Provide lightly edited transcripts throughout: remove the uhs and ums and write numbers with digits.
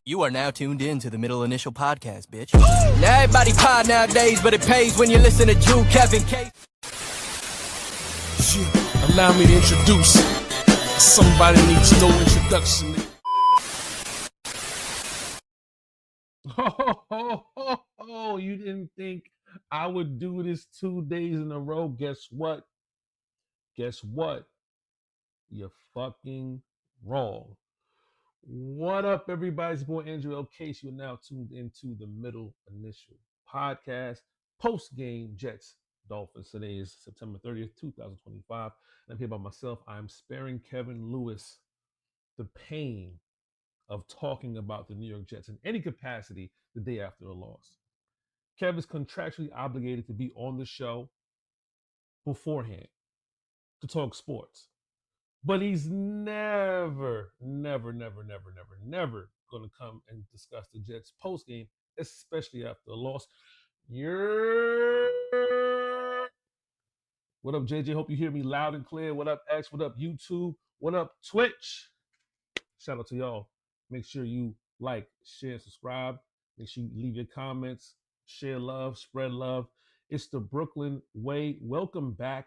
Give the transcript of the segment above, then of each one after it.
You are now tuned in to the Middle Initial Podcast, bitch. Now everybody pod nowadays, but it pays when you listen to Drew, Kevin, K. Allow me to introduce. Somebody needs no introduction. Oh, you didn't think I would do this 2 days in a row? Guess what? You're fucking wrong. What up, everybody? It's your boy Andrew L. Case. You're now tuned into the Middle Initial Podcast. Postgame Jets Dolphins. Today is September 30th, 2025. And I'm here by myself. I'm sparing Kevin Lewis the pain of talking about the New York Jets in any capacity the day after a loss. Kev is contractually obligated to be on the show beforehand to talk sports. But he's never going to come and discuss the Jets post-game, especially after a loss. What up, JJ? Hope you hear me loud and clear. What up, X? What up, YouTube? What up, Twitch? Shout out to y'all. Make sure you like, share, subscribe. Make sure you leave your comments. Share love, spread love. It's the Brooklyn way. Welcome back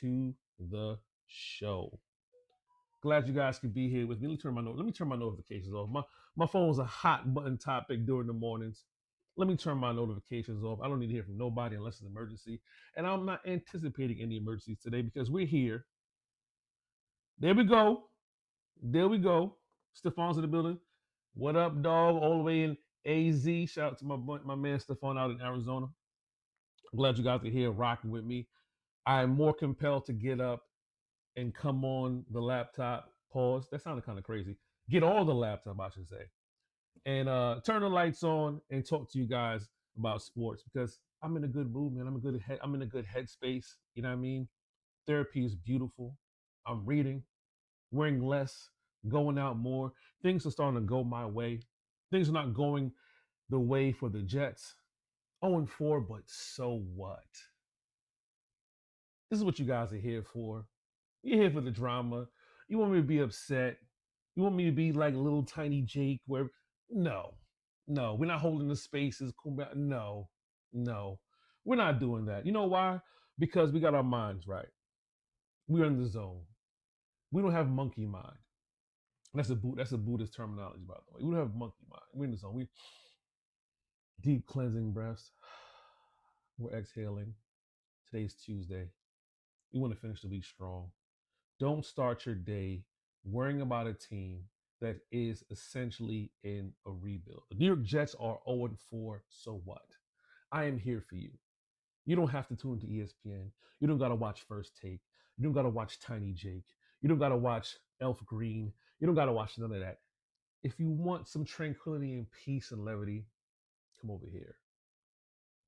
to the show. Glad you guys could be here with me. Let me turn my notifications off. My phone's a hot button topic during the mornings. Let me turn my notifications off. I don't need to hear from nobody unless it's an emergency. And I'm not anticipating any emergencies today because we're here. There we go. Stefan's in the building. What up, dog? All the way in AZ. Shout out to my man Stefan out in Arizona. I'm glad you guys are here rocking with me. I'm more compelled to get up and come on the laptop. Pause. That sounded kind of crazy. Get on the laptop, I should say. And turn the lights on and talk to you guys about sports because I'm in a good mood, man. I'm in a good headspace. You know what I mean? Therapy is beautiful. I'm reading, wearing less, going out more. Things are starting to go my way. Things are not going the way for the Jets. 0-4, but so what? This is what you guys are here for. You're here for the drama. You want me to be upset. You want me to be like little tiny Jake where no, we're not holding the spaces. No, we're not doing that. You know why? Because we got our minds right. We're in the zone. We don't have monkey mind. That's a Buddhist terminology, by the way. We don't have monkey mind. We're in the zone. We deep cleansing breaths. We're exhaling. Today's Tuesday. You want to finish the week strong. Don't start your day worrying about a team that is essentially in a rebuild. The New York Jets are 0-4, so what? I am here for you. You don't have to tune into ESPN. You don't got to watch First Take. You don't got to watch Tiny Jake. You don't got to watch Elf Green. You don't got to watch none of that. If you want some tranquility and peace and levity, come over here.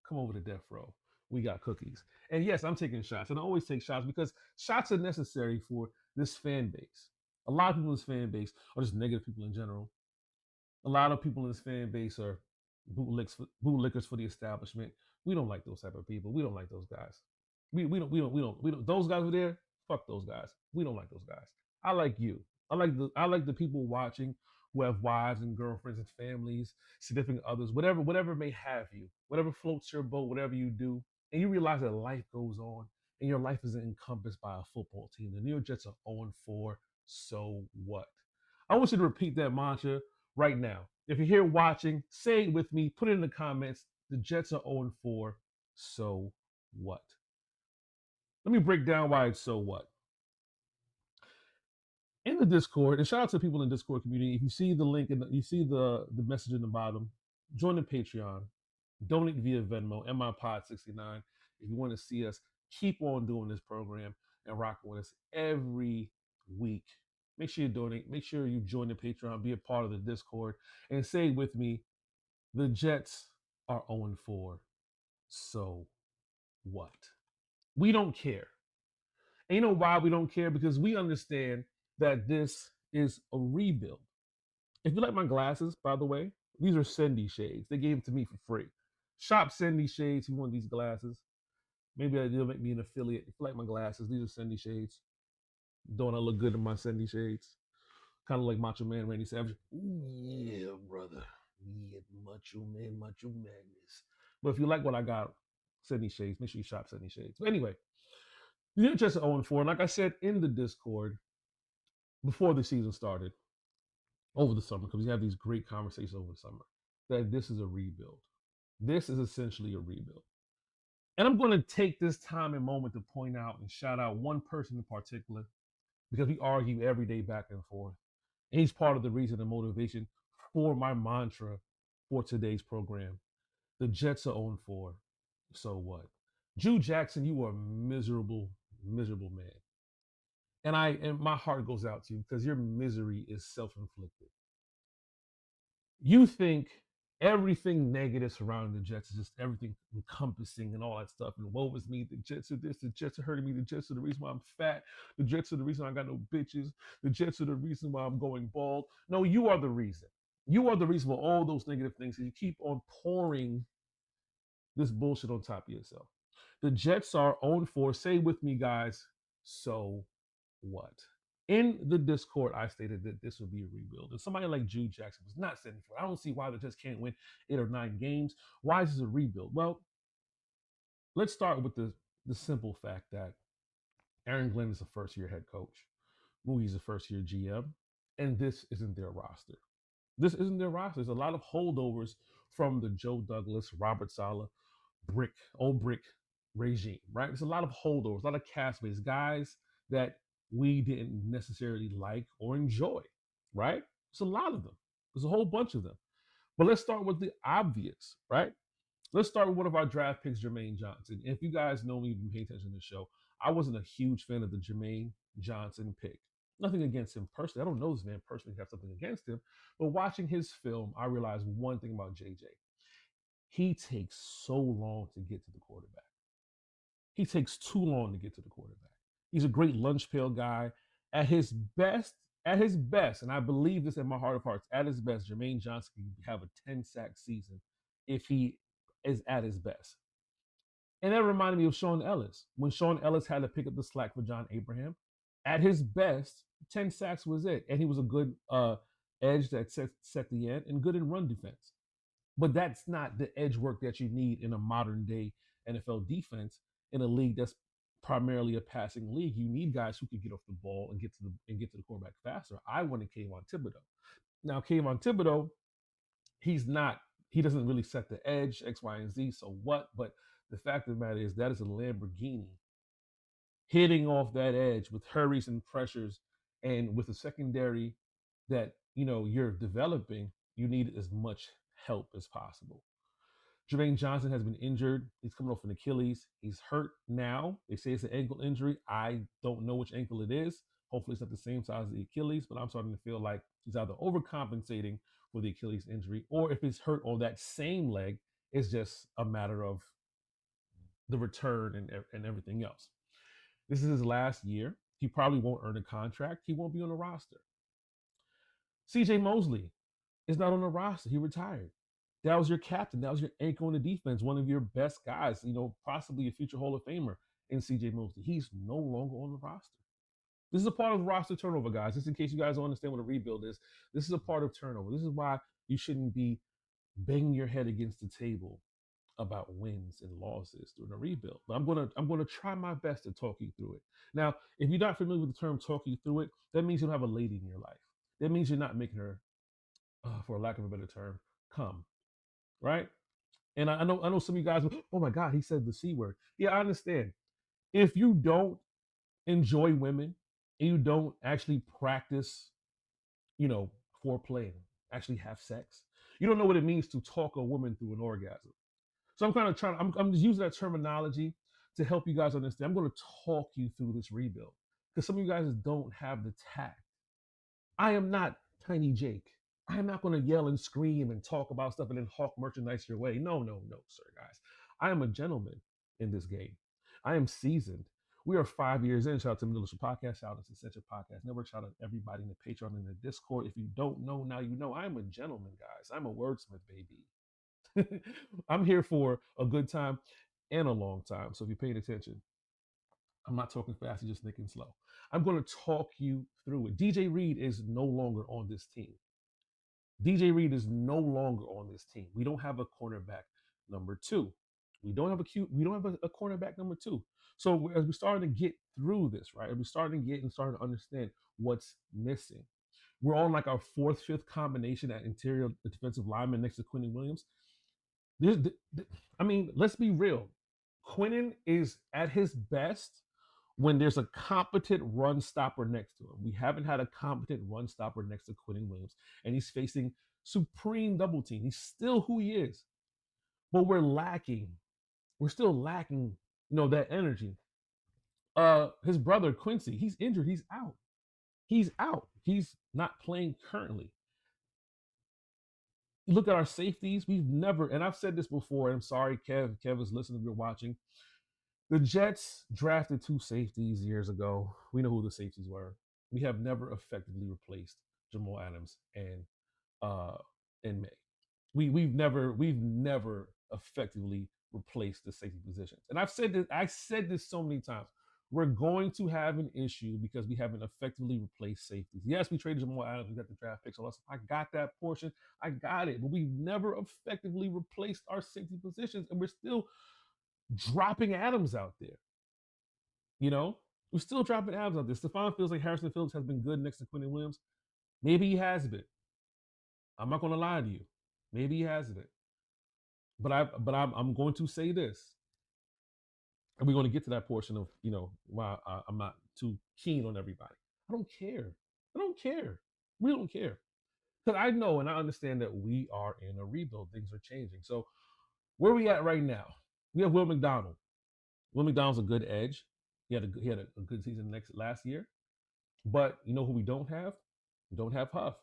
Come over to Death Row. We got cookies. And yes, I'm taking shots. And I always take shots because shots are necessary for this fan base. A lot of people in this fan base are just negative people in general. A lot of people in this fan base are bootlickers for the establishment. We don't like those type of people. We don't like those guys. We don't. Those guys over there, fuck those guys. We don't like those guys. I like you. I like the people watching who have wives and girlfriends and families, significant others, whatever may have you, whatever floats your boat, whatever you do, and you realize that life goes on and your life isn't encompassed by a football team. The New York Jets are 0-4, so what? I want you to repeat that mantra right now. If you're here watching, say it with me, put it in the comments. The Jets are 0-4, so what? Let me break down why it's so what. In the Discord, and shout out to people in the Discord community. If you see the link and you see the message in the bottom, join the Patreon, donate via Venmo, MIPod69. If you want to see us keep on doing this program and rocking with us every week, make sure you donate. Make sure you join the Patreon, be a part of the Discord, and say with me, the Jets are 0-4. So what? We don't care. And you know why we don't care? Because we understand that this is a rebuild. If you like my glasses, by the way, these are Sendy shades. They gave them to me for free. Shop Sendy shades if you want these glasses. Maybe they'll make me an affiliate. If you like my glasses, these are Sendy shades. Don't I look good in my Sendy shades? kind of like Macho Man Randy Savage. Ooh, yeah, brother. Yeah, Macho Madness. But if you like what I got, Sydney Shades, make sure you shop Sydney Shades. But anyway, you're just 0-4. And like I said in the Discord before the season started, over the summer, because we have these great conversations over the summer, that this is a rebuild. This is essentially a rebuild. And I'm going to take this time and moment to point out and shout out one person in particular, because we argue every day back and forth. And he's part of the reason and motivation for my mantra for today's program. The Jets are 0-4. So what? Drew Jackson, you are a miserable, miserable man. And my heart goes out to you because your misery is self-inflicted. You think everything negative surrounding the Jets is just everything encompassing and all that stuff. And woe is me, the Jets are this, the Jets are hurting me, the Jets are the reason why I'm fat, the Jets are the reason I got no bitches, the Jets are the reason why I'm going bald. No, you are the reason. You are the reason for all those negative things. And you keep on pouring this bullshit on top of yourself. The Jets are 0-4. Say with me, guys, so what? In the Discord, I stated that this would be a rebuild. And somebody like Jude Jackson was not setting for it. I don't see why they just can't win 8 or 9 games. Why is this a rebuild? Well, let's start with the simple fact that Aaron Glenn is a first-year head coach. Moogie's a first-year GM. And this isn't their roster. This isn't their roster. There's a lot of holdovers from the Joe Douglas, Robert Saleh, old brick regime, right? There's a lot of holdovers, a lot of castmates, guys that we didn't necessarily like or enjoy, right? There's a lot of them. There's a whole bunch of them. But let's start with the obvious, right? Let's start with one of our draft picks, Jermaine Johnson. If you guys know me, you've been paying attention to the show, I wasn't a huge fan of the Jermaine Johnson pick. Nothing against him personally. I don't know this man personally, have something against him. But watching his film, I realized one thing about JJ. He takes so long to get to the quarterback. He takes too long to get to the quarterback. He's a great lunch pail guy. At his best, and I believe this in my heart of hearts, at his best, Jermaine Johnson can have a 10-sack season if he is at his best. And that reminded me of Sean Ellis. When Sean Ellis had to pick up the slack for John Abraham, at his best, 10 sacks was it. And he was a good edge that set the end and good in run defense. But that's not the edge work that you need in a modern day NFL defense in a league that's primarily a passing league. You need guys who can get off the ball and get to the quarterback faster. I wanted Kayvon Thibodeau. Now Kayvon Thibodeau, he doesn't really set the edge, X, Y, and Z. So what? But the fact of the matter is that is a Lamborghini hitting off that edge with hurries and pressures, and with a secondary that you're developing. You need as much help as possible. Jermaine Johnson has been injured. He's coming off an Achilles. He's hurt now. They say it's an ankle injury. I don't know which ankle it is. Hopefully it's not the same size as the Achilles, but I'm starting to feel like he's either overcompensating for the Achilles injury, or if it's hurt on that same leg, it's just a matter of the return and everything else. This is his last year. He probably won't earn a contract. He won't be on the roster. CJ Mosley is not on the roster. He retired. That was your captain. That was your anchor on the defense, one of your best guys, possibly a future Hall of Famer in CJ Mosley. He's no longer on the roster. This is a part of roster turnover, guys. Just in case you guys don't understand what a rebuild is, this is a part of turnover. This is why you shouldn't be banging your head against the table about wins and losses during a rebuild. But I'm gonna try my best to talk you through it. Now, if you're not familiar with the term "talk you through it," that means you don't have a lady in your life. That means you're not making her, for lack of a better term, come. Right? And I know some of you guys, oh my God, he said the C word. Yeah, I understand. If you don't enjoy women and you don't actually practice, foreplay and actually have sex, you don't know what it means to talk a woman through an orgasm. So I'm kind of I'm just using that terminology to help you guys understand. I'm going to talk you through this rebuild because some of you guys don't have the tact. I am not Tiny Jake. I am not going to yell and scream and talk about stuff and then hawk merchandise your way. No, sir, guys. I am a gentleman in this game. I am seasoned. We are 5 years in. Shout out to Middle Show Podcast. Shout out to Central Podcast Network. Shout out to everybody in the Patreon and the Discord. If you don't know, now you know. I'm a gentleman, guys. I'm a wordsmith, baby. I'm here for a good time and a long time. So if you're paying attention, I'm not talking fast, I'm just thinking slow. I'm going to talk you through it. DJ Reed is no longer on this team. DJ Reed is no longer on this team. We don't have a cornerback number two. We don't have a cornerback number two. So as we starting to get through this, right? As we starting to get and starting to understand what's missing. We're on like our fourth, fifth combination at interior defensive lineman next to Quentin Williams. This, I mean, let's be real. Quinnen is at his best when there's a competent run stopper next to him. We haven't had a competent run stopper next to Quentin Williams, and he's facing supreme double team. He's still who he is, but we're lacking. We're still lacking, that energy. His brother Quincy, he's injured. He's out. He's out. He's not playing currently. Look at our safeties. We've never, and I've said this before, and I'm sorry, Kev. Kev is listening if you're watching. The Jets drafted two safeties years ago. We know who the safeties were. We have never effectively replaced Jamal Adams and in May. We've never effectively replaced the safety positions. And I said this so many times. We're going to have an issue because we haven't effectively replaced safeties. Yes, we traded Jamal Adams. We got the draft picks. I got that portion. I got it. But we've never effectively replaced our safety positions. And we're still dropping Adams out there. We're still dropping Adams out there. Stephon feels like Harrison Phillips has been good next to Quentin Williams. Maybe he has been. I'm not going to lie to you. Maybe he has been. But I'm going to say this. And we're going to get to that portion of, why I'm not too keen on everybody. I don't care. We don't care. Because I know and I understand that we are in a rebuild. Things are changing. So where are we at right now? We have Will McDonald. Will McDonald's a good edge. He had a good season last year. But you know who we don't have? We don't have Huff.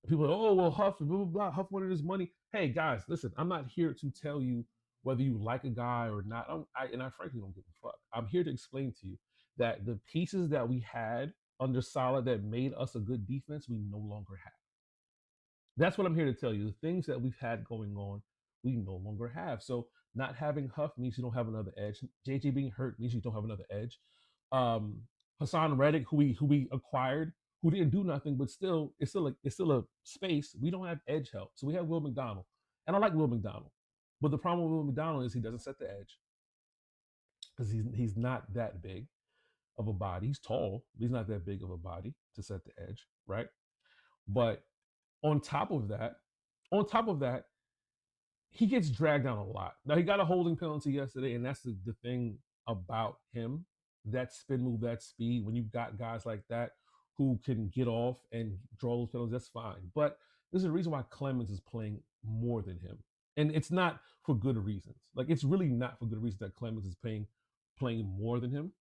People are, oh, well, Huff, blah, blah, blah. Huff wanted his money. Hey, guys, listen, I'm not here to tell you whether you like a guy or not. I frankly don't give a fuck. I'm here to explain to you that the pieces that we had under Saleh that made us a good defense, we no longer have. That's what I'm here to tell you. The things that we've had going on, we no longer have. So not having Huff means you don't have another edge. JJ being hurt means you don't have another edge. Hassan Reddick, who we acquired, who didn't do nothing, but it's still a space. We don't have edge help. So we have Will McDonald. And I like Will McDonald. But the problem with Will McDonald is he doesn't set the edge. Because he's not that big of a body. He's tall, but he's not that big of a body to set the edge, right? But on top of that, he gets dragged down a lot. Now, he got a holding penalty yesterday, and that's the thing about him. That spin move, that speed, when you've got guys like that who can get off and draw those penalties, that's fine. But there's a reason why Clemens is playing more than him. And it's not for good reasons. Like, it's really not for good reasons that Clemens is playing more than him.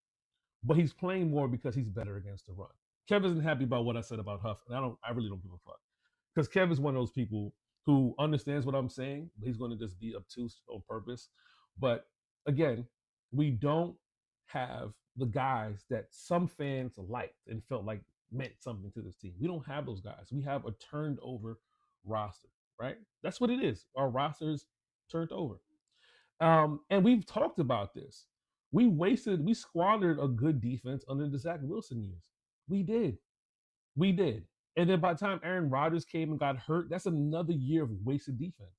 But he's playing more because he's better against the run. Kev isn't happy about what I said about Huff, and I really don't give a fuck. Because Kev is one of those people who understands what I'm saying, but he's going to just be obtuse on purpose. But again, we don't have the guys that some fans liked and felt like meant something to this team. We don't have those guys. We have a turned over roster, right? That's what it is. Our roster is turned over. And we've talked about this. We squandered a good defense under the Zach Wilson years. We did. And then by the time Aaron Rodgers came and got hurt, that's another year of wasted defense.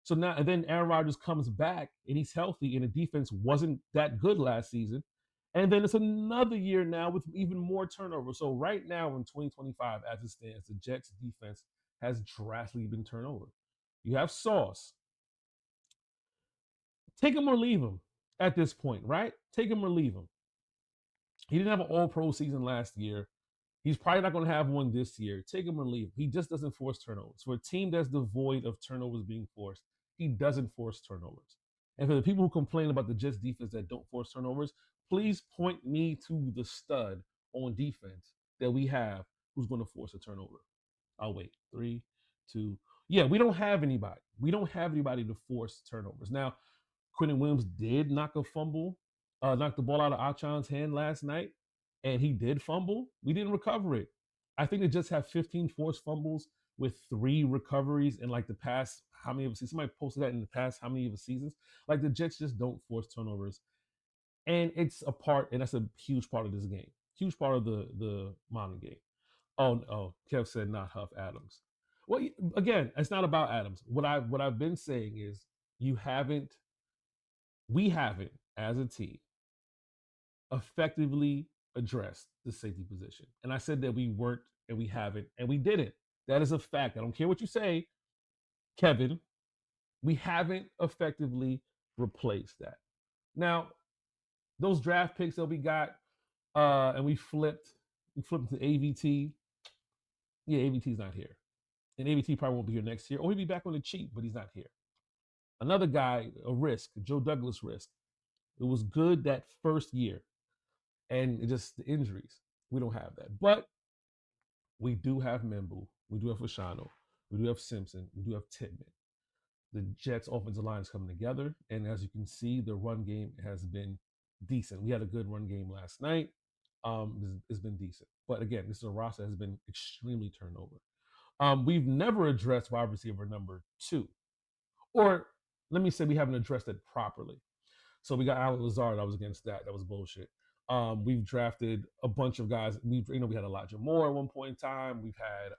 So now, and then Aaron Rodgers comes back and he's healthy and the defense wasn't that good last season. And then it's another year now with even more turnover. So right now in 2025, as it stands, the Jets defense has drastically been turned over. You have Sauce. Take him or leave him at this point, right? Take him or leave him. He didn't have an all-pro season last year. He's probably not going to have one this year. Take him or leave him. He just doesn't force turnovers. For a team that's devoid of turnovers being forced, he doesn't force turnovers. And for the people who complain about the Jets defense that don't force turnovers, please point me to the stud on defense that we have who's going to force a turnover. I'll wait. 3, 2. Yeah, we don't have anybody. We don't have anybody to force turnovers. Now, Quentin Williams did knock the ball out of Achan's hand last night, and he did fumble. We didn't recover it. I think they just have 15 forced fumbles with 3 recoveries in like the past, how many of the seasons? Somebody posted that in the past, how many of the seasons? Like the Jets just don't force turnovers And it's a part, and that's a huge part of this game. Huge part of the modern game. Oh, Kev said not Huff Adams. Well, again, it's not about Adams. What I've been saying is we haven't, as a team, effectively addressed the safety position. And I said that we weren't, and we haven't, and we didn't. That is a fact. I don't care what you say, Kevin. We haven't effectively replaced that. Now, those draft picks that we got, and we flipped to AVT. Yeah, AVT's not here. And AVT probably won't be here next year, or he'll be back on the cheap, but he's not here. Another guy, a risk, Joe Douglas risk. It was good that first year, and it just the injuries. We don't have that. But we do have Membu. We do have Fashano. We do have Simpson. We do have Titman. The Jets' offensive line is coming together, and as you can see, the run game has been decent. We had a good run game last night. It's been decent, but again, this is a roster that has been extremely turnover. We've never addressed wide receiver number 2, or let me say we haven't addressed it properly. So we got Alec Lazard. I was against that. That was bullshit. We've we've a bunch of guys. We had Elijah Moore at one point in time. We've had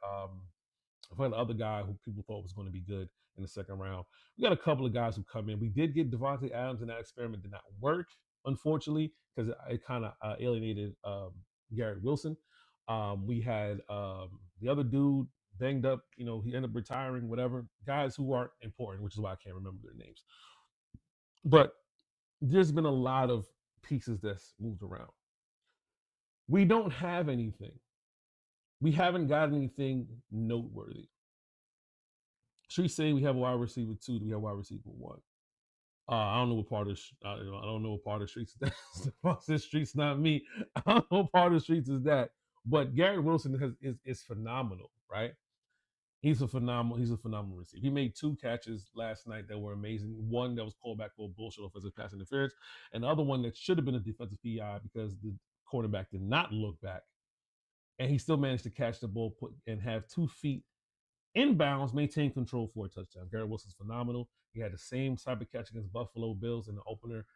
the other guy who people thought was going to be good in the second round. We got a couple of guys who come in. We did get Devontae Adams, and that experiment did not work, unfortunately, because it kind of alienated Garrett Wilson. We had the other dude banged up. He ended up retiring, whatever. Guys who aren't important, which is why I can't remember their names. But there's been a lot of pieces that's moved around. We don't have anything. We haven't got anything noteworthy. Streets say we have a wide receiver 2. Do we have a wide receiver 1? I don't know what part of I don't know what part of Streets is that. Says Streets, not me. I don't know what part of Streets is that. But Garrett Wilson is phenomenal, right? He's a phenomenal receiver. He made 2 catches last night that were amazing. One that was called back for bullshit offensive pass interference, and the other one that should have been a defensive PI because the quarterback did not look back, and he still managed to catch the ball and have 2 feet inbounds, maintain control for a touchdown. Garrett Wilson's phenomenal. He had the same type of catch against Buffalo Bills in the opener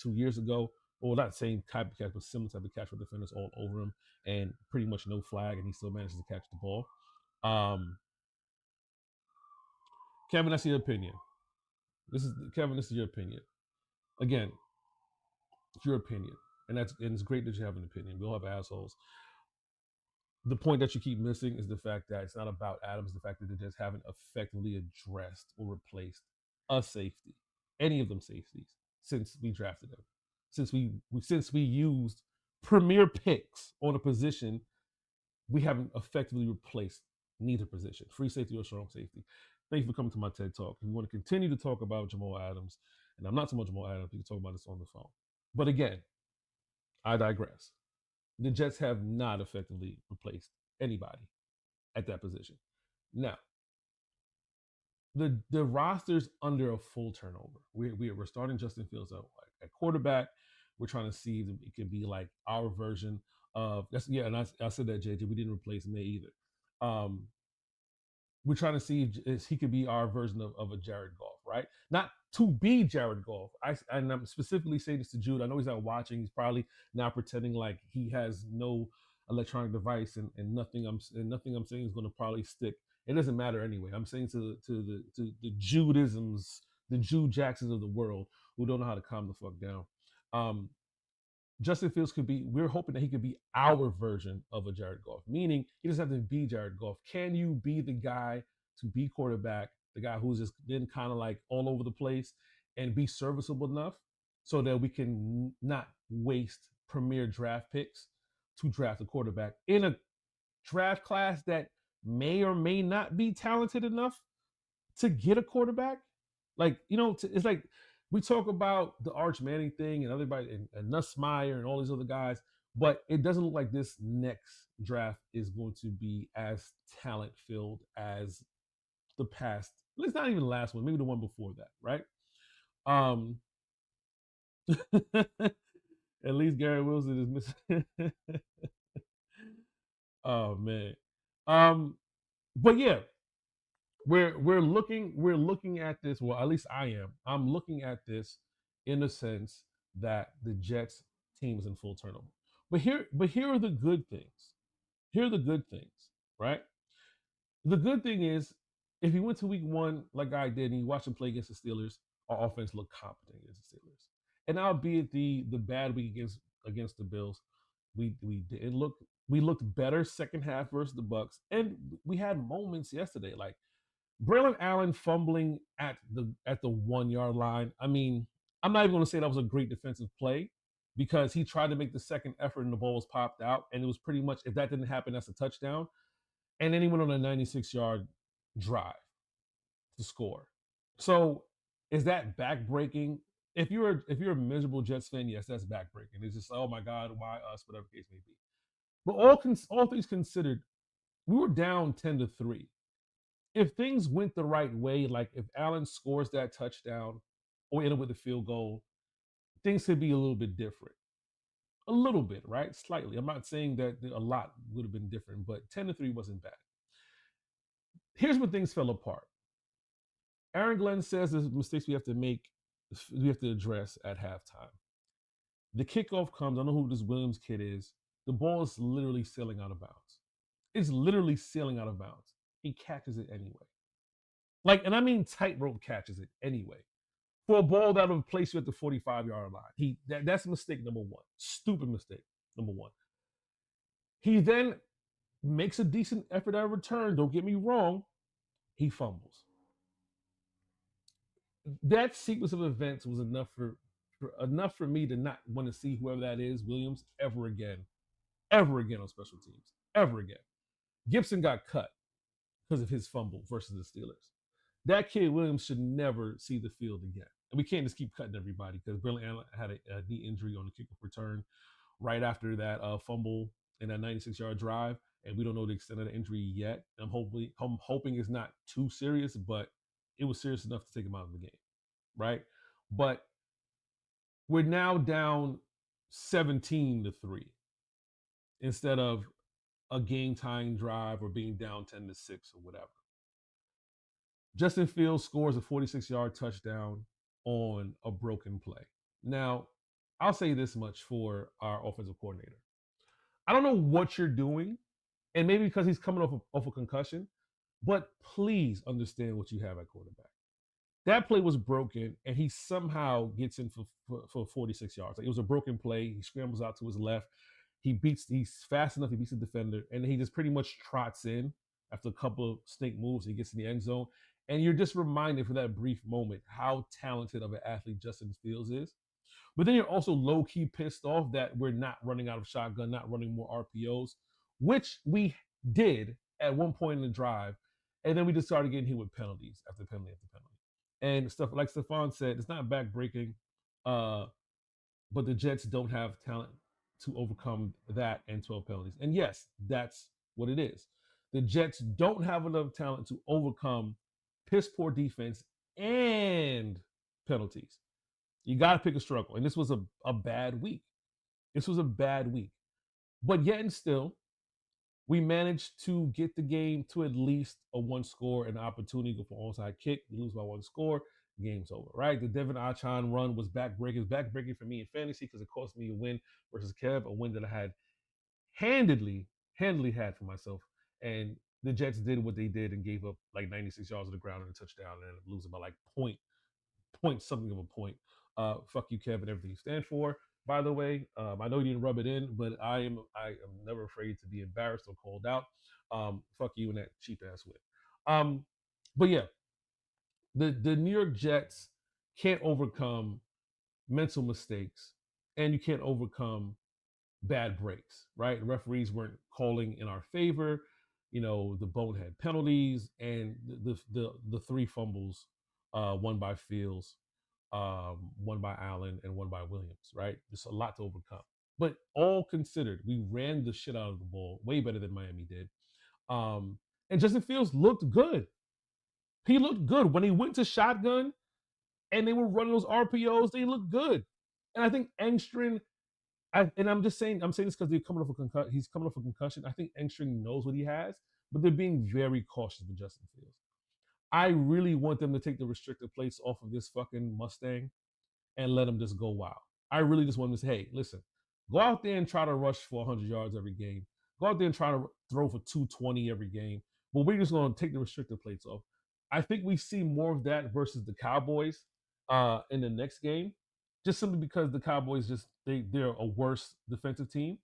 2 years ago. Well, not the same type of catch, but similar type of catch with defenders all over him, and pretty much no flag, and he still manages to catch the ball. Kevin, that's your opinion. This is your opinion. Again, it's your opinion, and it's great that you have an opinion. We all have assholes. The point that you keep missing is the fact that it's not about Adams. The fact that they just haven't effectively addressed or replaced a safety, any of them safeties, since we drafted them, since we used premier picks on a position. We haven't effectively replaced neither position, free safety or strong safety. Thank you for coming to my TED Talk. If you want to continue to talk about Jamal Adams, and I'm not so much Jamal Adams, we can talk about this on the phone. But again, I digress. The Jets have not effectively replaced anybody at that position. Now, the roster's under a full turnover. We're starting Justin Fields at quarterback. We're trying to see if it could be like our version of that's and I said that, JJ. We didn't replace May either. We're trying to see if he could be our version of a Jared Goff, right? Not to be Jared Goff. And I'm specifically saying this to Jude. I know he's not watching. He's probably now pretending like he has no electronic device and nothing I'm saying is going to probably stick. It doesn't matter anyway. I'm saying to the Judisms, the Jude Jacksons of the world who don't know how to calm the fuck down. Justin Fields we're hoping that he could be our version of a Jared Goff, meaning he doesn't have to be Jared Goff. Can you be the guy to be quarterback, the guy who's just been kind of like all over the place and be serviceable enough so that we can not waste premier draft picks to draft a quarterback in a draft class that may or may not be talented enough to get a quarterback? Like, it's like, we talk about the Arch Manning thing and everybody and Nussmeier and all these other guys, but it doesn't look like this next draft is going to be as talent filled as the past. It's not even the last one, maybe the one before that, right? At least Gary Wilson is missing. Oh man. But yeah, we're looking at this. Well, at least I am. I'm looking at this in a sense that the Jets team is in full turnover. But here are the good things. Here are the good things, right? The good thing is, if you went to week one like I did and you watched them play against the Steelers, our offense looked competent against the Steelers. And albeit the bad week against the Bills, we didn't look we looked better second half versus the Bucks, and we had moments yesterday like Braylon Allen fumbling at the 1 yard line. I mean, I'm not even going to say that was a great defensive play because he tried to make the second effort and the ball was popped out, and it was pretty much if that didn't happen, that's a touchdown. And then he went on a 96-yard drive to score. So is that backbreaking? If you're a miserable Jets fan, yes, that's backbreaking. It's just oh my God, why us? Whatever case may be. But all things considered, we were down 10-3. If things went the right way, like if Allen scores that touchdown or end up with a field goal, things could be a little bit different. A little bit, right? Slightly. I'm not saying that a lot would have been different, but 10-3 wasn't bad. Here's where things fell apart. Aaron Glenn says there's mistakes we have to address at halftime. The kickoff comes. I don't know who this Williams kid is. The ball is literally sailing out of bounds. It's literally sailing out of bounds. He catches it anyway. And I mean tightrope catches it anyway. For a ball that would place you at the 45-yard line. That's mistake number one. Stupid mistake number one. He then makes a decent effort at return. Don't get me wrong. He fumbles. That sequence of events was enough for me to not want to see whoever that is, Williams, ever again on special teams, ever again. Gibson got cut because of his fumble versus the Steelers. That kid Williams should never see the field again. And we can't just keep cutting everybody because Braylon Allen had a knee injury on the kickoff return right after that fumble and that 96-yard drive, and we don't know the extent of the injury yet. I'm hoping it's not too serious, but it was serious enough to take him out of the game, right? But we're now down 17-3 instead of a game-tying drive or being down 10-6 or whatever. Justin Fields scores a 46-yard touchdown on a broken play. Now, I'll say this much for our offensive coordinator. I don't know what you're doing, and maybe because he's coming off a concussion, but please understand what you have at quarterback. That play was broken, and he somehow gets in for 46 yards. It was a broken play. He scrambles out to his left. He's fast enough. He beats the defender, and he just pretty much trots in after a couple of snake moves. He gets in the end zone, and you're just reminded for that brief moment how talented of an athlete Justin Fields is. But then you're also low-key pissed off that we're not running out of shotgun, not running more RPOs, which we did at one point in the drive. And then we just started getting hit with penalties after penalty after penalty. And stuff like Stephon said, it's not back-breaking, but the Jets don't have talent to overcome that and 12 penalties. And yes, that's what it is. The Jets don't have enough talent to overcome piss-poor defense and penalties. You got to pick a struggle. And this was a bad week. This was a bad week. But yet and still, we managed to get the game to at least a one score and opportunity to go for onside kick. We lose by one score. Game's over, right? The Devin Achan run was backbreaking. Backbreaking for me in fantasy because it cost me a win versus Kev, a win that I had handedly had for myself. And the Jets did what they did and gave up like 96 yards of the ground and a touchdown and ended up losing by like point something of a point. Fuck you, Kevin, everything you stand for. By the way, I know you didn't rub it in, but I am never afraid to be embarrassed or called out. Fuck you and that cheap ass win. But yeah, the New York Jets can't overcome mental mistakes, and you can't overcome bad breaks, right? The referees weren't calling in our favor. The bonehead penalties and the three fumbles, one by Fields, one by Allen, and one by Williams, right? There's a lot to overcome. But all considered, we ran the shit out of the ball way better than Miami did. And Justin Fields looked good. He looked good. When he went to shotgun and they were running those RPOs, they looked good. And I think Engstrom, I'm saying this because he's coming off a concussion. I think Engstrom knows what he has, but they're being very cautious with Justin Fields. I really want them to take the restricted plates off of this fucking Mustang and let him just go wild. I really just want him to say, hey, listen, go out there and try to rush for 100 yards every game. Go out there and try to throw for 220 every game. But we're just going to take the restricted plates off. I think we see more of that versus the Cowboys in the next game, just simply because the Cowboys they're a worse defensive team.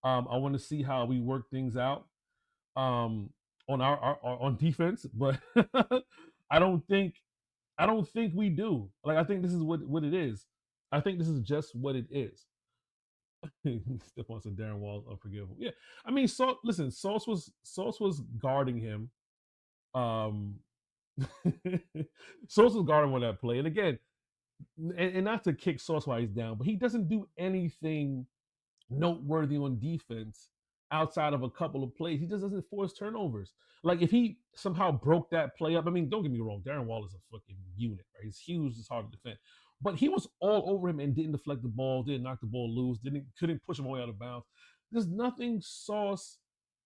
I want to see how we work things out on our on defense, but I don't think we do. Like I think this is what it is. I think this is just what it is. Stephon said Darren Wall unforgivable. Yeah, I mean, listen, Sauce was guarding him. Sauce was guarding on that play, and again, and not to kick Sauce while he's down, but he doesn't do anything noteworthy on defense outside of a couple of plays. He just doesn't force turnovers. Like if he somehow broke that play up, I mean, don't get me wrong, Darren Wall is a fucking unit, right? He's huge, it's hard to defend. But he was all over him and didn't deflect the ball, didn't knock the ball loose, couldn't push him all the way out of bounds. There's nothing Sauce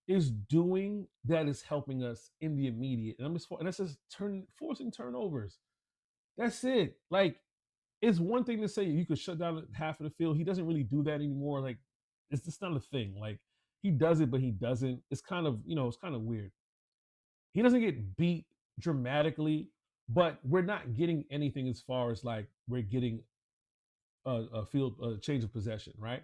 is doing that is helping us in the immediate. And that's just forcing turnovers. That's it. Like, it's one thing to say you could shut down half of the field. He doesn't really do that anymore. Like, it's just not a thing. Like, he does it, but he doesn't. It's kind of, it's kind of weird. He doesn't get beat dramatically, but we're not getting anything as far as like we're getting a change of possession, right?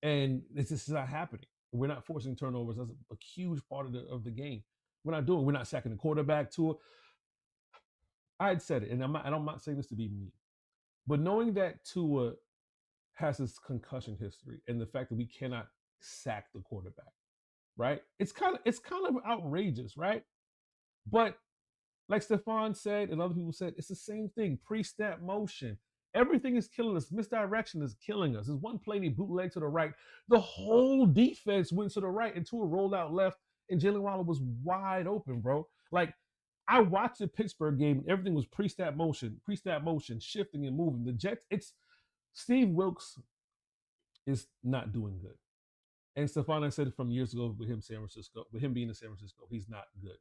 And this is not happening. We're not forcing turnovers. That's a huge part of the game. We're not sacking the quarterback to it. I had said it, and I'm not saying this to be mean, but knowing that Tua has this concussion history and the fact that we cannot sack the quarterback, right? It's kind of outrageous, right? But like Stephon said and other people said, it's the same thing. Pre-snap motion. Everything is killing us. Misdirection is killing us. There's one play they bootleg to the right. The whole defense went to the right and Tua rolled out left, and Jalen Waddle was wide open, bro. Like, I watched the Pittsburgh game and everything was pre-snap motion, shifting and moving. The Jets, Steve Wilks is not doing good. And Stephon said it from years ago with him being in San Francisco, he's not good.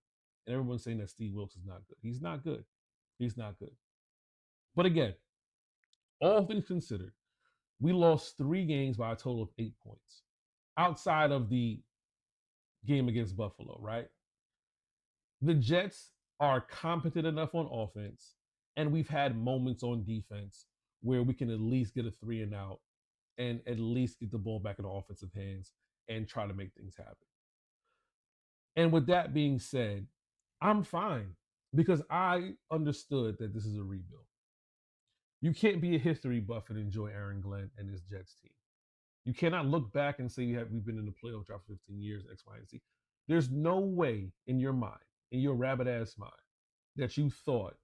And everyone's saying that Steve Wilks is not good. He's not good. He's not good. But again, all things considered, we lost 3 games by a total of 8 points. Outside of the game against Buffalo, right? The Jets are competent enough on offense, and we've had moments on defense where we can at least get a 3 and out and at least get the ball back in the offensive hands and try to make things happen. And with that being said, I'm fine because I understood that this is a rebuild. You can't be a history buff and enjoy Aaron Glenn and this Jets team. You cannot look back and say we've been in the playoff drought for 15 years, X, Y, and Z. There's no way in your mind, in your rabbit-ass mind, that you thought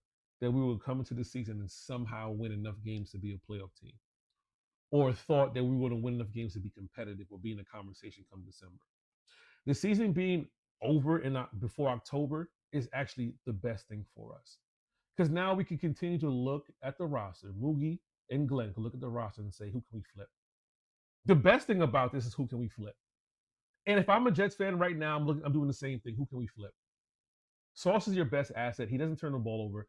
that we would come into the season and somehow win enough games to be a playoff team, or thought that we would win enough games to be competitive or be in a conversation come December. The season being over and before October is actually the best thing for us. Because now we can continue to look at the roster. Moogie and Glenn can look at the roster and say, who can we flip? The best thing about this is who can we flip? And if I'm a Jets fan right now, I'm doing the same thing. Who can we flip? Sauce is your best asset. He doesn't turn the ball over.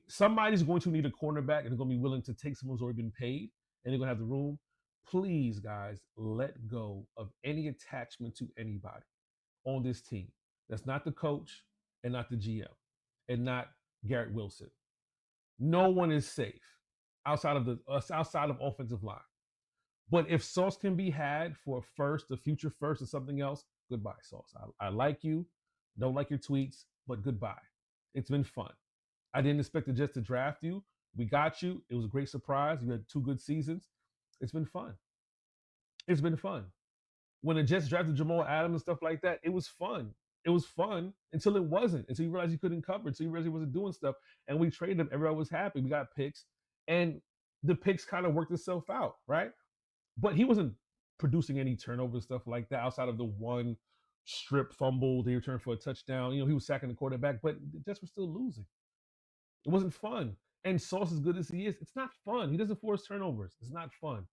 Somebody's going to need a cornerback and they're going to be willing to take someone who's already been paid and they're going to have the room. Please, guys, let go of any attachment to anybody on this team. That's not the coach and not the GM and not Garrett Wilson. No one is safe outside of offensive line. But if Sauce can be had for a future first, or something else, goodbye, Sauce. I like you. Don't like your tweets, but goodbye. It's been fun. I didn't expect the Jets to draft you. We got you. It was a great surprise. You had 2 good seasons. It's been fun. It's been fun. When the Jets drafted Jamal Adams and stuff like that, it was fun. It was fun until it wasn't. Until you realized you couldn't cover. Until you realized he wasn't doing stuff. And we traded him. Everybody was happy. We got picks. And the picks kind of worked itself out, right? But he wasn't producing any turnover stuff like that outside of the one strip fumble. They returned for a touchdown. He was sacking the quarterback, but the Jets were still losing. It wasn't fun. And Sauce, as good as he is, it's not fun. He doesn't force turnovers. It's not fun.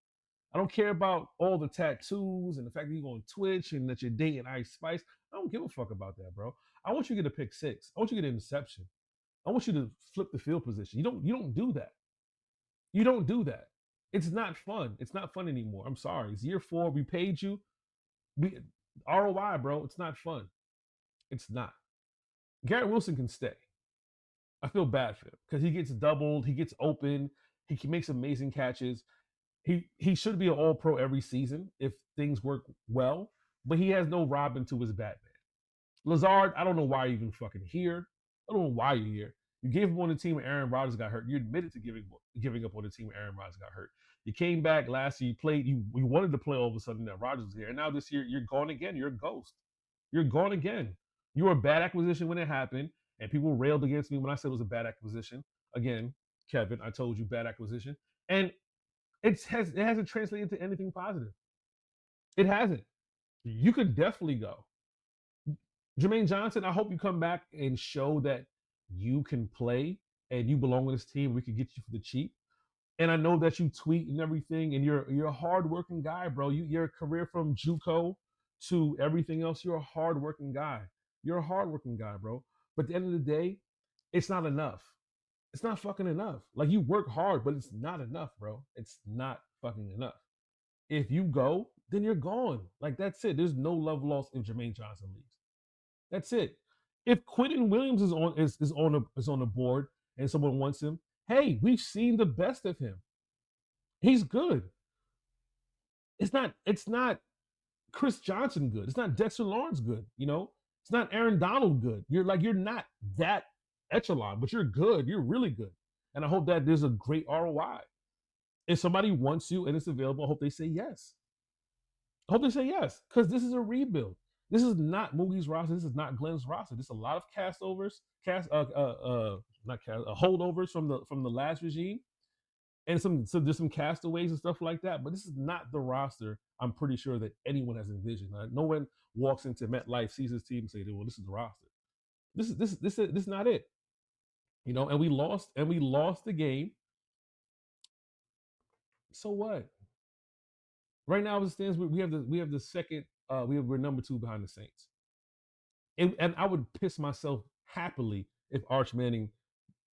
I don't care about all the tattoos and the fact that you go on Twitch and that you're dating Ice Spice. I don't give a fuck about that, bro. I want you to get a pick 6. I want you to get an interception. I want you to flip the field position. You don't do that. You don't do that. It's not fun. It's not fun anymore. I'm sorry. It's year 4. We paid you. We ROI, bro. It's not fun. It's not. Garrett Wilson can stay. I feel bad for him because he gets doubled. He gets open. He makes amazing catches. He should be an All Pro every season if things work well. But he has no Robin to his Batman. Lazard, I don't know why you're even fucking here. I don't know why you're here. You gave up on the team when Aaron Rodgers got hurt. You admitted to giving up on the team when Aaron Rodgers got hurt. You came back last year. You played. You wanted to play all of a sudden that Rodgers was here, and now this year you're gone again. You're a ghost. You're gone again. You were a bad acquisition when it happened, and people railed against me when I said it was a bad acquisition. Again, Kevin, I told you bad acquisition, and it hasn't translated into anything positive. It hasn't. You could definitely go. Jermaine Johnson, I hope you come back and show that you can play and you belong on this team. We could get you for the cheap. And I know that you tweet and everything, and you're a hardworking guy, bro. Your career from JUCO to everything else, you're a hardworking guy. You're a hardworking guy, bro. But at the end of the day, it's not enough. It's not fucking enough. Like, you work hard, but it's not enough, bro. It's not fucking enough. If you go, then you're gone. Like, that's it. There's no love lost if Jermaine Johnson leaves. That's it. If Quentin Williams is on the board and someone wants him, hey, we've seen the best of him. He's good. It's not Chris Johnson good. It's not Dexter Lawrence good. It's not Aaron Donald good. You're not that echelon, but you're good. You're really good. And I hope that there's a great ROI. If somebody wants you and it's available, I hope they say yes. I hope they say yes, because this is a rebuild. This is not Moogie's roster. This is not Glenn's roster. There's a lot of holdovers from the last regime, and there's some castaways and stuff like that. But this is not the roster I'm pretty sure that anyone has envisioned. No one walks into MetLife, sees his team, and say, "Well, this is the roster." This is not it. And we lost the game. So what? Right now, as it stands, we have the second. We're number 2 behind the Saints, and I would piss myself happily if Arch Manning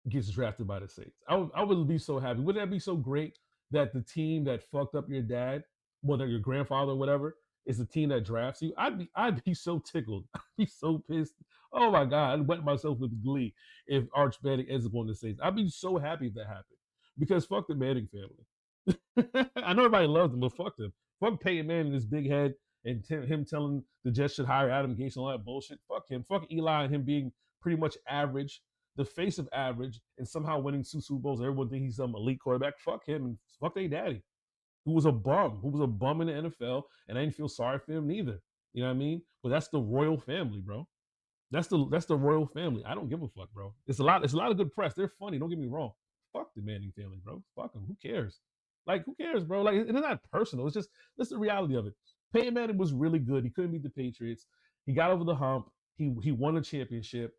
gets drafted by the Saints. I would be so happy. Wouldn't that be so great that the team that fucked up your dad, whether your grandfather or whatever, is the team that drafts you? I'd be so tickled. I'd be so pissed. Oh my God, I'd wet myself with glee if Arch Manning ends up on the Saints. I'd be so happy if that happened, because fuck the Manning family. I know everybody loves him, but fuck them. Fuck Peyton Manning and his big head and him telling the Jets should hire Adam Gase and all that bullshit. Fuck him. Fuck Eli and him being pretty much average, the face of average, and somehow winning 2 Super Bowls. Everyone thinks he's some elite quarterback. Fuck him and fuck their daddy, who was a bum in the NFL, and I didn't feel sorry for him neither. You know what I mean? But that's the royal family, bro. That's the royal family. I don't give a fuck, bro. It's a lot of good press. They're funny. Don't get me wrong. Fuck the Manning family, bro. Fuck them. Who cares? Like, who cares, bro? Like, it's not personal. It's just that's the reality of it. Peyton Manning was really good. He couldn't beat the Patriots. He got over the hump. He won a championship.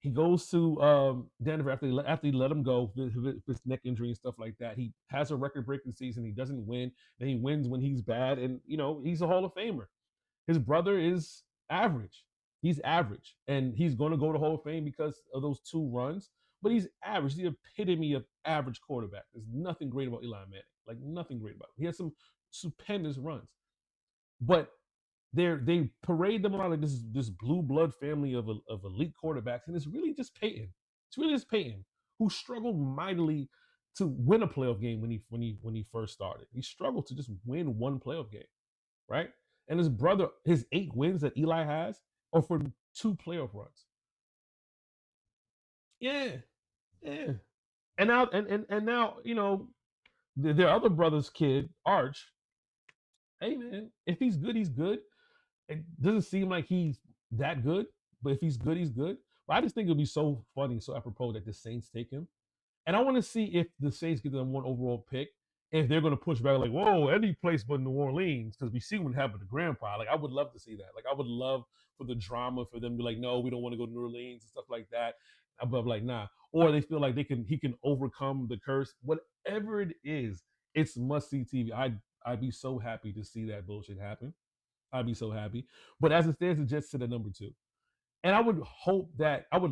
He goes to Denver after he let him go with his neck injury and stuff like that. He has a record-breaking season. He doesn't win. Then he wins when he's bad, and he's a Hall of Famer. His brother is average. He's average, and he's going to go to Hall of Fame because of those 2 runs. But he's average. He's the epitome of average quarterback. There's nothing great about Eli Manning. Like, nothing great about him. He has some stupendous runs, but they parade them around like this blue blood family of elite quarterbacks, and it's really just Peyton. It's really just Peyton, who struggled mightily to win a playoff game when he first started. He struggled to just win one playoff game, right? And his brother, his 8 wins that Eli has are for 2 playoff runs. Yeah. And now their other brother's kid, Arch. Hey man, if he's good, he's good. It doesn't seem like he's that good, but if he's good, he's good. But I just think it'll be so funny, so apropos that the Saints take him. And I want to see if the Saints get them 1 overall pick, if they're going to push back like, whoa, any place but New Orleans, because we see what happened to Grandpa. Like, I would love to see that. Like, I would love for the drama for them to be like, no, we don't want to go to New Orleans and stuff like that. But like, nah. Or they feel like he can overcome the curse. Whatever it is, it's must-see TV. I'd be so happy to see that bullshit happen. I'd be so happy. But as it stands, the Jets sit at number 2. And I would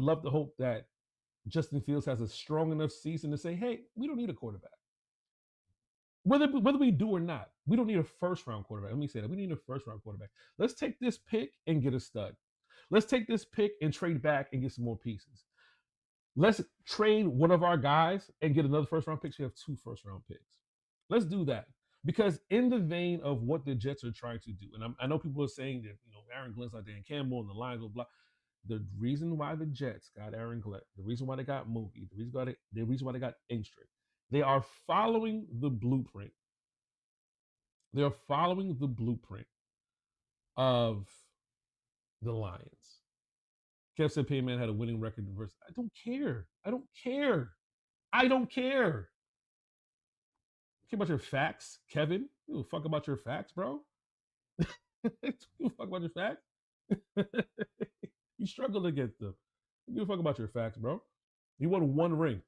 love to hope that Justin Fields has a strong enough season to say, hey, we don't need a quarterback. Whether we do or not, we don't need a first round quarterback. Let me say that. We need a first round quarterback. Let's take this pick and get a stud. Let's take this pick and trade back and get some more pieces. Let's trade one of our guys and get another first round pick. So we have 2 first round picks. Let's do that. Because in the vein of what the Jets are trying to do, and I know people are saying that, Aaron Glenn's like Dan Campbell and the Lions, blah, blah. The reason why the Jets got Aaron Glenn, the reason why they got Mookie, the reason why they got Engstrom, they are following the blueprint. They are following the blueprint of the Lions. Kev said Payman had a winning record versus. I don't care. I don't care. I don't care. Care about your facts, Kevin. You don't fuck about your facts, bro. You fuck about your facts. You struggle to get them. You give a fuck about your facts, bro. You won 1 ring.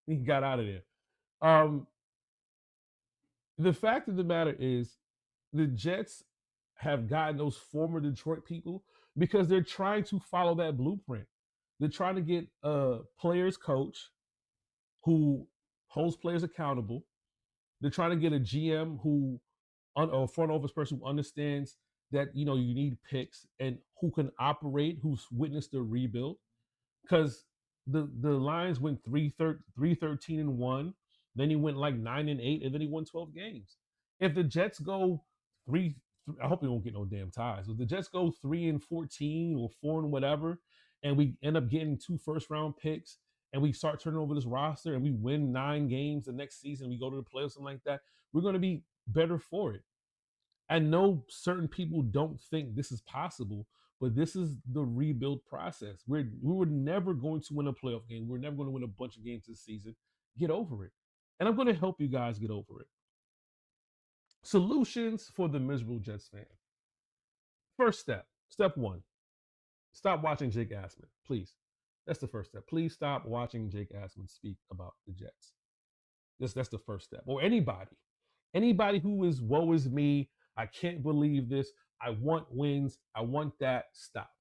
He got out of there. The fact of the matter is, the Jets have gotten those former Detroit people because they're trying to follow that blueprint. They're trying to get a players coach who holds players accountable. They're trying to get a GM who, a front office person who understands that you need picks and who can operate, who's witnessed the rebuild. Because the Lions went 3-13-1, then he went like 9-8, and then he won 12 games. If the Jets go I hope they won't get no damn ties. If the Jets go 3-14 or 4 and whatever, and we end up getting 2 first round picks, and we start turning over this roster, and we win 9 games the next season, we go to the playoffs, something like that, we're going to be better for it. I know certain people don't think this is possible, but this is the rebuild process. We were never going to win a playoff game. We're never going to win a bunch of games this season. Get over it. And I'm going to help you guys get over it. Solutions for the miserable Jets fan. First step 1, stop watching Jake Assman, please. That's the first step. Please stop watching Jake Assman speak about the Jets. That's the first step. Or anybody who is woe is me, I can't believe this, I want wins, I want that, stop.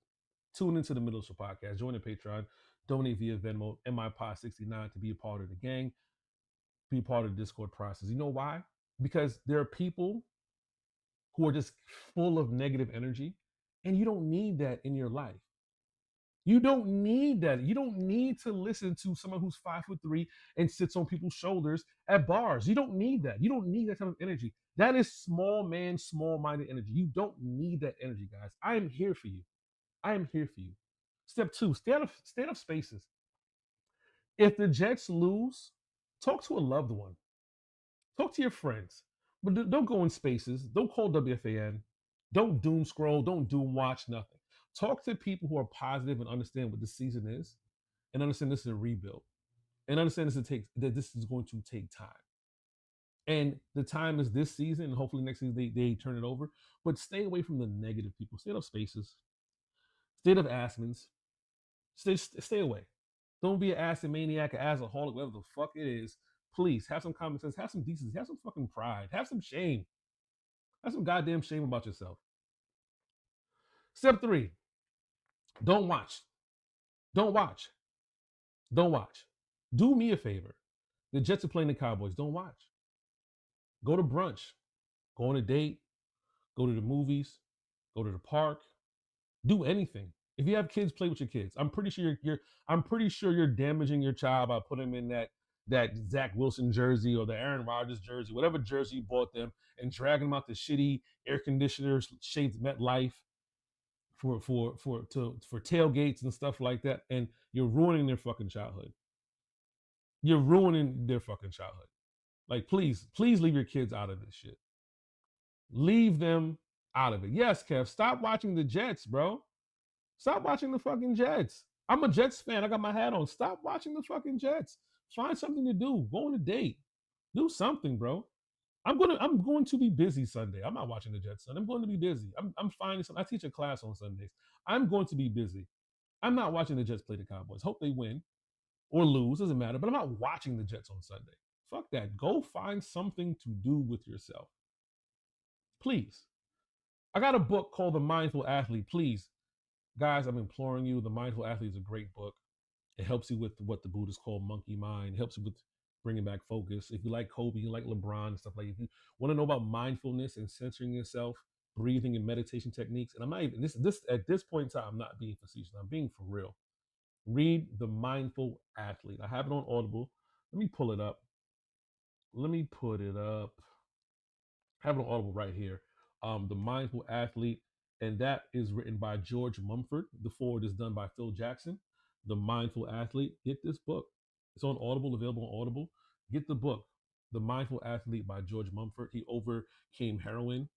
Tune into the Middle School Podcast, join the Patreon, donate via Venmo, MIPod69 to be a part of the gang, be part of the Discord process. You know why? Because there are people who are just full of negative energy, and you don't need that in your life. You don't need that. You don't need to listen to someone who's 5'3" and sits on people's shoulders at bars. You don't need that. You don't need that type of energy. That is small man, small-minded energy. You don't need that energy, guys. I am here for you. I am here for you. Step 2, stay out of spaces. If the Jets lose, talk to a loved one. Talk to your friends. But don't go in spaces. Don't call WFAN. Don't doom scroll. Don't doom watch, nothing. Talk to people who are positive and understand what the season is, and understand this is a rebuild, and understand that this is going to take time. And the time is this season, and hopefully next season they turn it over. But stay away from the negative people. Stay out of spaces. Stay out of Asmans. Stay away. Don't be an acid maniac, an assholic, whatever the fuck it is. Please have some common sense. Have some decency. Have some fucking pride. Have some shame. Have some goddamn shame about yourself. Step 3. Don't watch. Don't watch. Don't watch. Do me a favor. The Jets are playing the Cowboys. Don't watch. Go to brunch. Go on a date. Go to the movies. Go to the park. Do anything. If you have kids, play with your kids. I'm pretty sure you're damaging your child by putting them in that Zach Wilson jersey or the Aaron Rodgers jersey, whatever jersey you bought them, and dragging them out the shitty air conditioners shaped MetLife for tailgates and stuff like that, and you're ruining their fucking childhood. You're ruining their fucking childhood. Like, please leave your kids out of this shit. Leave them out of it. Yes, Kev, stop watching the Jets, bro. Stop watching the fucking Jets. I'm a Jets fan. I got my hat on. Stop watching the fucking Jets. Find something to do. Go on a date. Do something, bro. I'm going to be busy Sunday. I'm not watching the Jets Sunday. I'm going to be busy. I'm finding something. I teach a class on Sundays. I'm going to be busy. I'm not watching the Jets play the Cowboys. Hope they win or lose. Doesn't matter. But I'm not watching the Jets on Sunday. Fuck that. Go find something to do with yourself. Please. I got a book called The Mindful Athlete. Please, guys, I'm imploring you. The Mindful Athlete is a great book. It helps you with what the Buddhists call monkey mind. It helps you with bringing back focus. If you like Kobe, you like LeBron and stuff like that. If you want to know about mindfulness and centering yourself, breathing and meditation techniques, and I'm not even this at this point in time, I'm not being facetious. I'm being for real. Read The Mindful Athlete. I have it on Audible. Let me pull it up. Let me put it up. I have it on Audible right here. The Mindful Athlete, and that is written by George Mumford. The forward is done by Phil Jackson. The Mindful Athlete. Get this book. It's on Audible, available on Audible. Get the book, The Mindful Athlete by George Mumford. He overcame heroin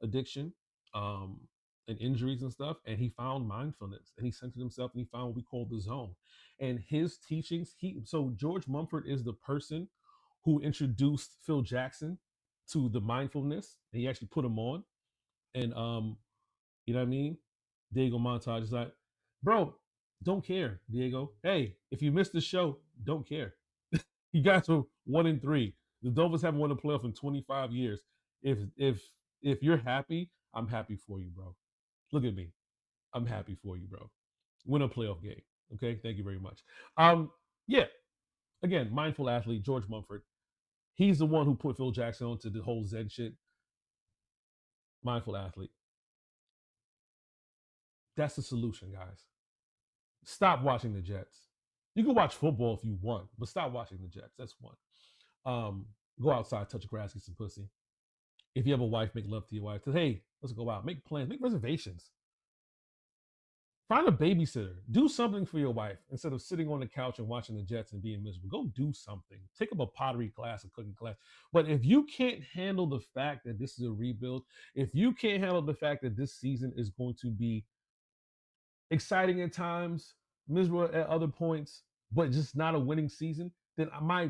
addiction um, and injuries and stuff, and he found mindfulness, and he centered himself, and he found what we call the zone. And his teachings, so George Mumford is the person who introduced Phil Jackson to the mindfulness, and he actually put him on. And you know what I mean? Diego Montage is like, bro, don't care, Diego. Hey, if you missed the show, don't care. You guys are 1-3. The Dolphins haven't won a playoff in 25 years. If you're happy, I'm happy for you, bro. Look at me. I'm happy for you, bro. Win a playoff game. Okay, thank you very much. Yeah. Again, mindful athlete, George Mumford. He's the one who put Phil Jackson onto the whole Zen shit. Mindful athlete. That's the solution, guys. Stop watching the Jets. You can watch football if you want, but stop watching the Jets. That's one. Go outside, touch grass, get some pussy. If you have a wife, make love to your wife. Say, hey, let's go out. Make plans. Make reservations. Find a babysitter. Do something for your wife instead of sitting on the couch and watching the Jets and being miserable. Go do something. Take up a pottery class, a cooking class. But if you can't handle the fact that this is a rebuild, if you can't handle the fact that this season is going to be exciting at times, miserable at other points, but just not a winning season, then my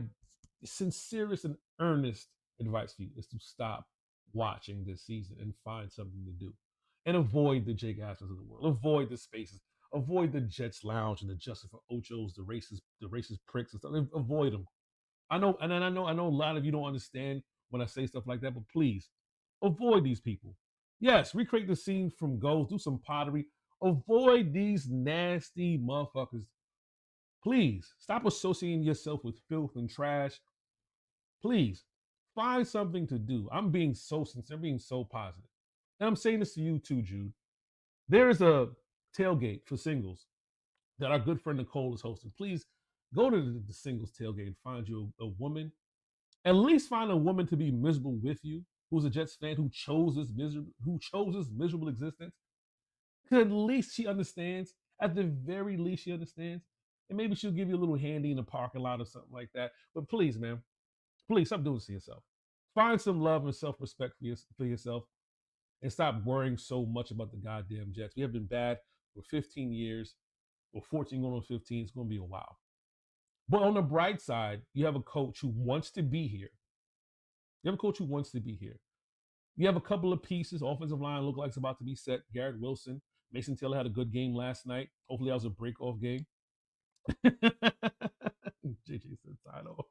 sincerest and earnest advice for you is to stop watching this season and find something to do. And avoid the Jake Aspens of the world. Avoid the spaces. Avoid the Jets Lounge and the Justin for Ochos, the racist pricks and stuff. Avoid them. I know a lot of you don't understand when I say stuff like that, but please avoid these people. Yes, recreate the scene from Ghost, do some pottery. Avoid these nasty motherfuckers. Please stop associating yourself with filth and trash. Please find something to do. I'm being so sincere, I'm being so positive. And I'm saying this to you too, Jude. There is a tailgate for singles that our good friend Nicole is hosting. Please go to the singles tailgate and find you a woman. At least find a woman to be miserable with you, who's a Jets fan who chose this miserable existence. Because at least she understands. At the very least, she understands. And maybe she'll give you a little handy in the parking lot or something like that. But please, man, please stop doing this to yourself. Find some love and self-respect for yourself, and stop worrying so much about the goddamn Jets. We have been bad for 15 years, or 14 going on 15. It's going to be a while. But on the bright side, you have a coach who wants to be here. You have a coach who wants to be here. You have a couple of pieces. Offensive line look like it's about to be set. Garrett Wilson. Mason Taylor had a good game last night. Hopefully that was a break-off game. JJ said sign off.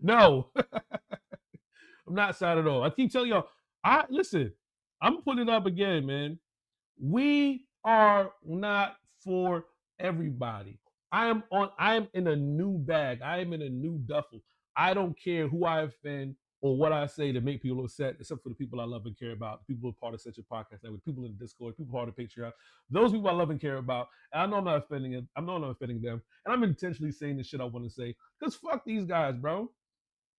No. I'm not sad at all. I keep telling y'all, listen, I'm putting it up again, man. We are not for everybody. I am in a new bag. I am in a new duffel. I don't care who I offend or what I say to make people upset, except for the people I love and care about, the people who are part of such a podcast network, people in the Discord, people part of Patreon. Those people I love and care about. And I know I'm not offending them. I know I'm not offending them. And I'm intentionally saying the shit I want to say. Because fuck these guys, bro.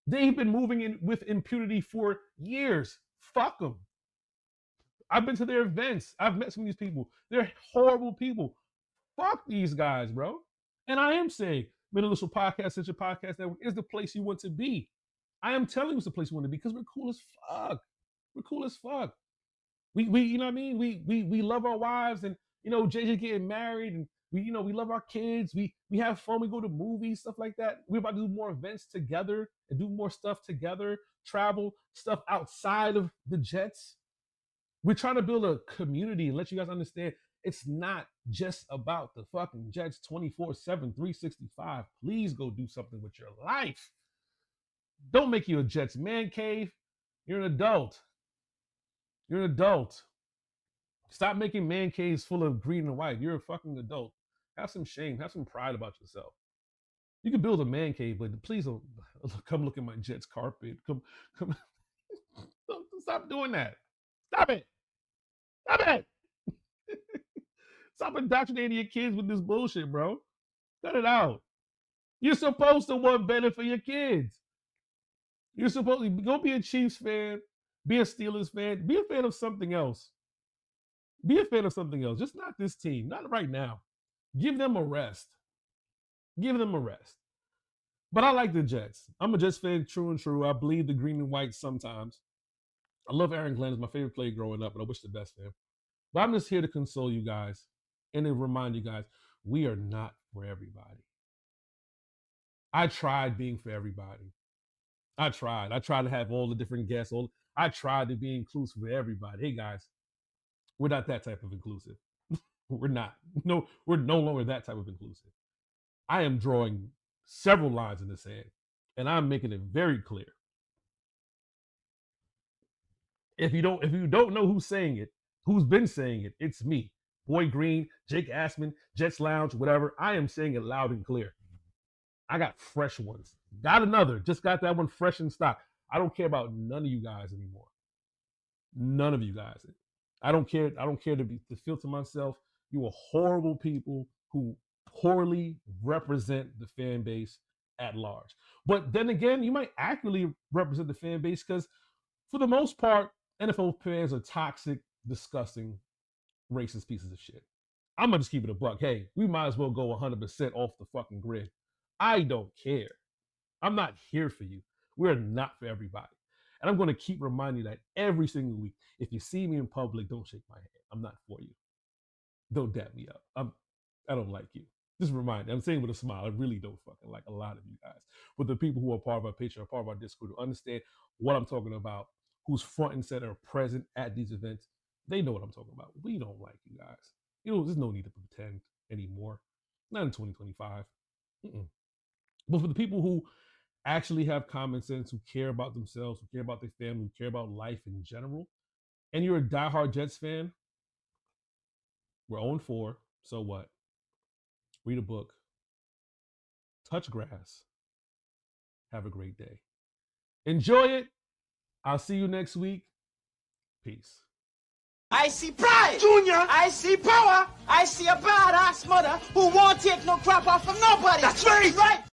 They've been moving in with impunity for years. Fuck them. I've been to their events. I've met some of these people. They're horrible people. Fuck these guys, bro. And I am saying, Middle Initial Podcast, such a podcast network is the place you want to be. I am telling you it's the place you want to be because we're cool as fuck. We're cool as fuck. We you know what I mean? We love our wives, and you know, JJ getting married, and we love our kids. We have fun. We go to movies, stuff like that. We're about to do more events together and do more stuff together, travel, stuff outside of the Jets. We're trying to build a community and let you guys understand it's not just about the fucking Jets 24/7, 365. Please go do something with your life. Don't make you a Jets man cave. You're an adult. You're an adult. Stop making man caves full of green and white. You're a fucking adult. Have some shame. Have some pride about yourself. You can build a man cave, but please don't come look at my Jets carpet. Come. Stop doing that. Stop it. Stop it. Stop indoctrinating your kids with this bullshit, bro. Cut it out. You're supposed to want better for your kids. You're supposed to go be a Chiefs fan, be a Steelers fan, be a fan of something else. Be a fan of something else. Just not this team. Not right now. Give them a rest. Give them a rest. But I like the Jets. I'm a Jets fan, true and true. I bleed the green and white sometimes. I love Aaron Glenn. He's my favorite player growing up, and I wish the best for him. But I'm just here to console you guys and to remind you guys, we are not for everybody. I tried being for everybody. I tried. I tried to have all the different guests. I tried to be inclusive with everybody. Hey, guys, we're not that type of inclusive. We're not. No, we're no longer that type of inclusive. I am drawing several lines in the sand, and I'm making it very clear. If you don't know who's saying it, who's been saying it, it's me. Boy Green, Jake Assman, Jets Lounge, whatever. I am saying it loud and clear. I got fresh ones. Got another. Just got that one fresh in stock. I don't care about none of you guys anymore. None of you guys. I don't care. I don't care to feel to myself. You are horrible people who poorly represent the fan base at large. But then again, you might accurately represent the fan base because for the most part, NFL fans are toxic, disgusting, racist pieces of shit. I'm going to just keep it a buck. Hey, we might as well go 100% off the fucking grid. I don't care. I'm not here for you. We're not for everybody. And I'm going to keep reminding you that every single week. If you see me in public, don't shake my hand. I'm not for you. Don't dap me up. I don't like you. Just remind me. I'm saying with a smile. I really don't fucking like a lot of you guys. But the people who are part of our Patreon, part of our Discord, who understand what I'm talking about, who's front and center present at these events, they know what I'm talking about. We don't like you guys. There's no need to pretend anymore. Not in 2025. But for the people who actually have common sense, who care about themselves, who care about their family, who care about life in general, and you're a diehard Jets fan, we're 0-4. So what? Read a book. Touch grass. Have a great day. Enjoy it. I'll see you next week. Peace. I see pride, Junior. I see power. I see a badass mother who won't take no crap off from nobody. That's right.